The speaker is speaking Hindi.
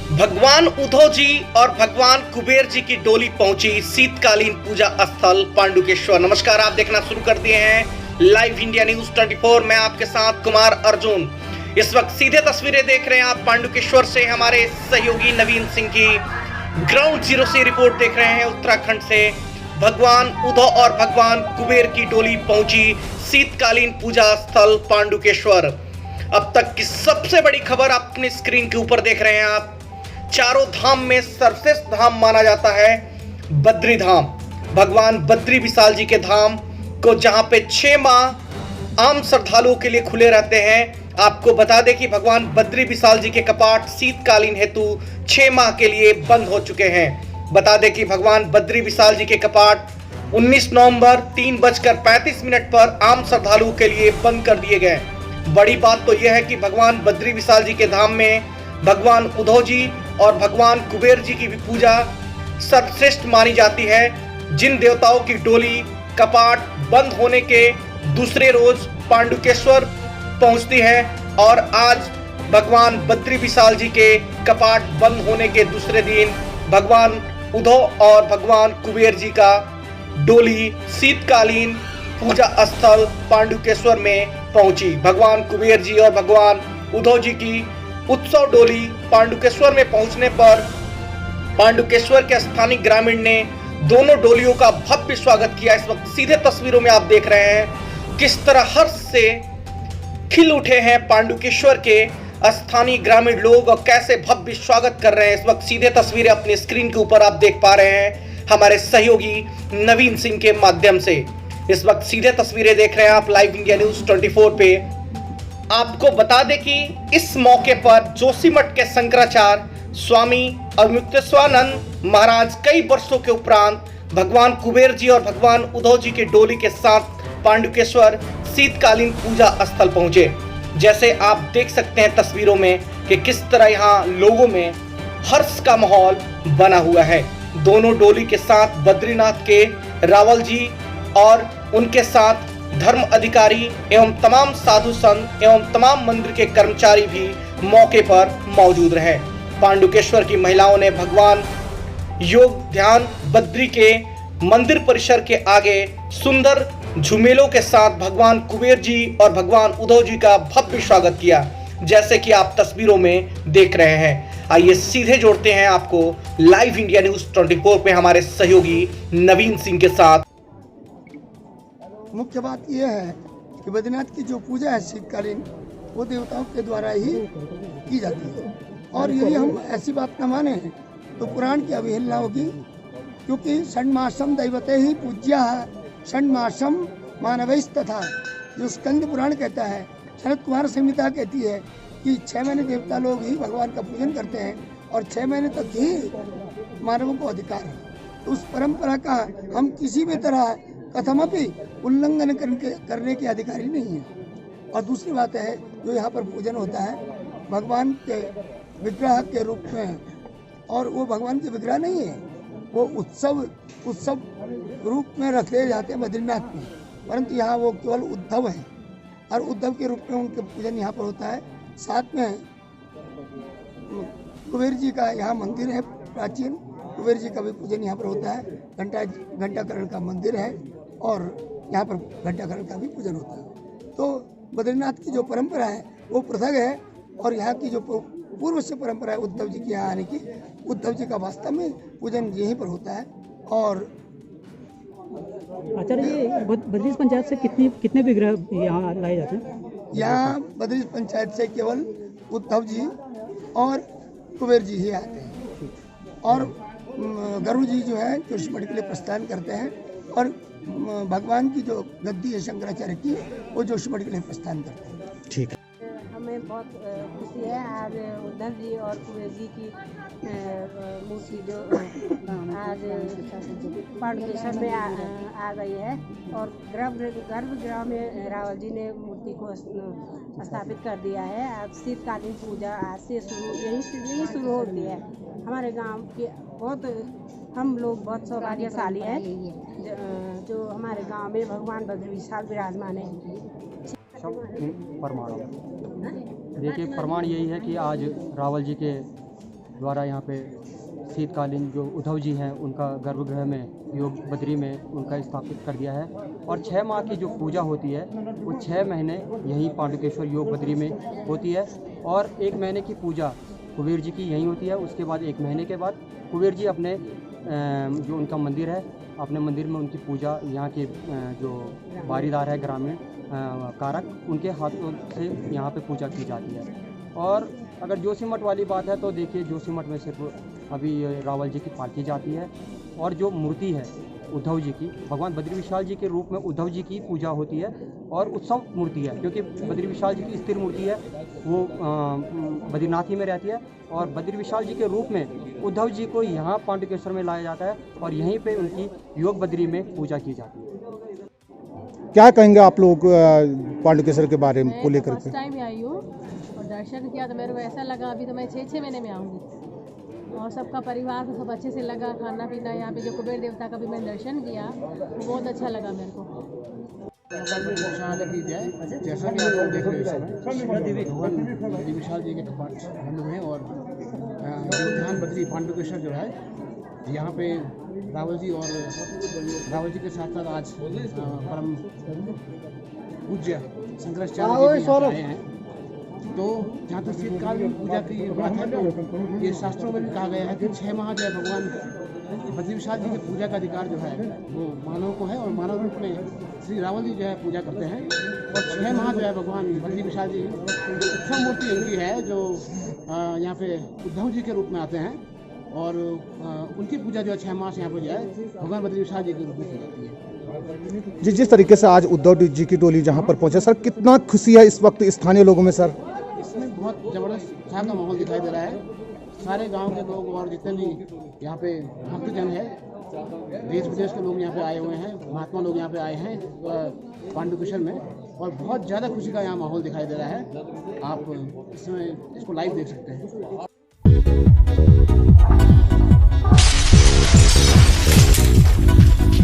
भगवान उद्धव जी और भगवान कुबेर जी की डोली पहुंची शीतकालीन पूजा स्थल पांडुकेश्वर। नमस्कार, आप देखना शुरू कर दिए हैं लाइव इंडिया न्यूज 24। मैं आपके साथ कुमार अर्जुन। इस वक्त सीधे तस्वीरें देख रहे हैं आप पांडुकेश्वर से। हमारे सहयोगी नवीन सिंह की ग्राउंड जीरो से रिपोर्ट देख रहे हैं उत्तराखंड से। भगवान उद्धव और भगवान कुबेर की डोली पहुंची शीतकालीन पूजा स्थल पांडुकेश्वर। अब तक की सबसे बड़ी खबर अपनी स्क्रीन के ऊपर देख रहे हैं आप। चारों धाम में सर्वश्रेष्ठ धाम माना जाता है बद्री धाम, भगवान बद्री विशाल जी के धाम को, जहां पे 6 माह आम श्रद्धालुओं के लिए खुले रहते हैं। आपको बता दें कि भगवान बद्री विशाल जी के कपाट शीतकालीन हेतु 6 माह के लिए बंद हो चुके हैं। बता दें कि भगवान बद्री विशाल जी के कपाट 19 नवंबर 3:35 पर आम श्रद्धालुओं के लिए बंद कर दिए गए। बड़ी बात तो यह है कि भगवान बद्री विशाल जी के धाम में भगवान उद्धव जी और भगवान कुबेर जी की भी पूजा सर्वश्रेष्ठ मानी जाती है। जिन देवताओं की डोली कपाट बंद होने के दूसरे रोज पांडुकेश्वर पहुंचती है, और आज भगवान बद्री विशाल जी के कपाट बंद होने के दूसरे दिन भगवान उद्धव और भगवान कुबेर जी का डोली शीतकालीन पूजा स्थल पांडुकेश्वर में पहुंची। भगवान कुबेर जी और भगवान उद्धव जी की उत्सव डोली पांडुकेश्वर में पहुंचने पर पांडुकेश्वर के स्थानीय ग्रामीण ने दोनों डोलियों का भव्य स्वागत किया। इस वक्त सीधे तस्वीरों में आप देख रहे हैं किस तरह हर्ष से खिल उठे हैं पांडुकेश्वर के स्थानीय ग्रामीण लोग और कैसे भव्य स्वागत कर रहे हैं। इस वक्त सीधे तस्वीरें अपनी स्क्रीन के ऊपर आप देख पा रहे हैं हमारे सहयोगी नवीन सिंह के माध्यम से। इस वक्त सीधे तस्वीरें देख रहे हैं आप लाइव इंडिया न्यूज 24 पे। आपको बता दें कि इस मौके पर जोशीमठ के शंकराचार्य स्वामी अवमुक्तेश्वरानंद महाराज कई वर्षों के उपरांत भगवान कुबेर जी और भगवान उद्धव जी के डोली के साथ पांडुकेश्वर शीतकालीन पूजा स्थल पहुंचे। जैसे आप देख सकते हैं तस्वीरों में कि किस तरह यहाँ लोगों में हर्ष का माहौल बना हुआ है। दोनों डोली के साथ बद्रीनाथ के रावल जी और उनके साथ धर्म अधिकारी एवं तमाम साधु संत एवं तमाम मंदिर के कर्मचारी भी मौके पर मौजूद रहे। पांडुकेश्वर की महिलाओं ने भगवान योग ध्यान बद्री के मंदिर परिसर के आगे सुंदर झुमेलों के साथ भगवान कुबेर जी और भगवान उद्धव जी का भव्य स्वागत किया, जैसे कि आप तस्वीरों में देख रहे हैं। आइए सीधे जोड़ते हैं आपको लाइव इंडिया न्यूज 24 पे हमारे सहयोगी नवीन सिंह के साथ। मुख्य बात यह है कि बद्रीनाथ की जो पूजा है शीतकालीन, वो देवताओं के द्वारा ही की जाती है, और यदि हम ऐसी बात न माने तो पुराण की अवहेलना होगी। क्योंकि षण्मासम दैवते ही पूज्या षण्मासम मानवैस्तथा, जो स्कंद पुराण कहता है, शरद कुमार संहिता कहती है कि 6 महीने देवता लोग ही भगवान का पूजन करते हैं और 6 महीने तक ही मानवों को अधिकार है। तो उस परंपरा का हम किसी भी तरह कथमपि उल्लंघन करने के अधिकारी नहीं है। और दूसरी बात है, जो यहाँ पर पूजन होता है भगवान के विग्रह के रूप में, और वो भगवान के विग्रह नहीं है, वो उत्सव रूप में रखे जाते हैं बद्रीनाथ में, परंतु यहाँ वो केवल उद्धव है और उद्धव के रूप में उनके पूजन यहाँ पर होता है। साथ में कुबेर जी का यहाँ मंदिर है प्राचीन, कुबेर जी का भी पूजन यहाँ पर होता है। घंटाकरण का मंदिर है और यहाँ पर घंटाकरण का भी पूजन होता है। तो बद्रीनाथ की जो परंपरा है वो पृथक है, और यहाँ की जो पूर्व से परंपरा है उद्धव जी की यहाँ आने की, उद्धव जी का वास्तव में पूजन यहीं पर होता है। और आचार्य जी, बद्री पंचायत से कितने विग्रह यहाँ लाए जाते हैं? यहाँ बद्री पंचायत से केवल उद्धव जी और कुबेर जी ही आते हैं, और गरुड़ जी जो है जोशीमठ के लिए प्रस्थान करते हैं, और भगवान की जो गद्दी है शंकराचार्य की, वो जोशीमठ के लिए प्रस्थान करते हैं। ठीक है, हमें बहुत खुशी है। आज उद्धव जी और कुबेर जी की मूर्ति जो आज पांडुकेश्वर में आ गई है, और गर्भगृह में रावल जी ने मूर्ति को स्थापित कर दिया है। आज शीतकालीन पूजा आज से यही शुरू होती है। हमारे गांव के हम लोग बहुत सौभाग्यशाली हैं जो हमारे गांव में भगवान बद्री विशाल विराजमान है। प्रमाण देखिए, प्रमाण यही है कि आज रावल जी के द्वारा यहाँ पे शीतकालीन जो उद्धव जी हैं उनका गर्भगृह में योग बद्री में उनका स्थापित कर दिया है। और 6 माह की जो पूजा होती है वो 6 महीने यहीं पांडुकेश्वर योग बद्री में होती है। और 1 महीने की पूजा कुबेर जी की यहीं होती है। उसके बाद 1 महीने के बाद कुबेर जी अपने जो उनका मंदिर है अपने मंदिर में उनकी पूजा यहाँ के जो बारीदार है ग्रामीण कारक उनके हाथों से यहाँ पे पूजा की जाती है। और अगर जोशीमठ वाली बात है तो देखिए जोशीमठ में सिर्फ अभी रावल जी की पालकी जाती है और जो मूर्ति है उद्धव जी की भगवान बद्री विशाल जी के रूप में उद्धव जी की पूजा होती है और उत्सव मूर्ति है क्योंकि बद्री विशाल जी की स्थिर मूर्ति है वो बद्रीनाथ ही में रहती है। और बद्री विशाल जी के रूप में उद्धव जी को यहाँ पांडुकेश्वर में लाया जाता है और यहीं पे उनकी योग बद्री में पूजा की जाती है। क्या कहेंगे आप लोग पांडुकेश्वर के बारे में को लेकर के? फर्स्ट टाइम आई हूँ और दर्शन किया तो मेरे को ऐसा लगा अभी तो मैं 6 महीने में आऊँगी और सबका परिवार तो सब अच्छे से लगा। खाना पीना यहाँ पे जो कुबेर देवता का भी मैंने दर्शन किया वो बहुत अच्छा लगा मेरे को। जैसा कि आप लोग देख रहे हैं भगवान बद्री विशाल जी के कपाट बंद हुए हैं और उद्यान बद्री पांडुकेश्वर जो है यहाँ पे रावल जी के साथ साथ आज परम पूज्य शंकराचार्य जी भी आए हैं। तो जहाँ तक शीतकालीन पूजा की बात है तो ये शास्त्रों में भी कहा गया है कि 6 माह जो है भगवान बद्री विशाल जी की पूजा का अधिकार जो है वो मानव को है और मानव रूप में श्री रावल जी जो है पूजा करते हैं। और 6 माह जो है भगवान बद्री विशाल जी उत्सव मूर्ति इनकी है जो यहाँ पे उद्धव जी के रूप में आते हैं और उनकी पूजा जो है 6 माह से यहाँ पर जो है भगवान बद्री विशाल जी के रूप में की जाती है। जी जिस तरीके से आज उद्धव जी की टोली जहाँ पर पहुँचे सर कितना खुशी है इस वक्त स्थानीय लोगों में सर? इसमें बहुत ज़बरदस्त उत्साह का माहौल दिखाई दे रहा है। सारे गांव के लोग और जितने भी यहाँ पे भक्तजन है देश विदेश के लोग यहाँ पे आए हुए हैं महात्मा लोग यहाँ पे आए हैं पांडुकेश्वर में और बहुत ज़्यादा खुशी का यहाँ माहौल दिखाई दे रहा है। आप इसमें इसको लाइव देख सकते हैं।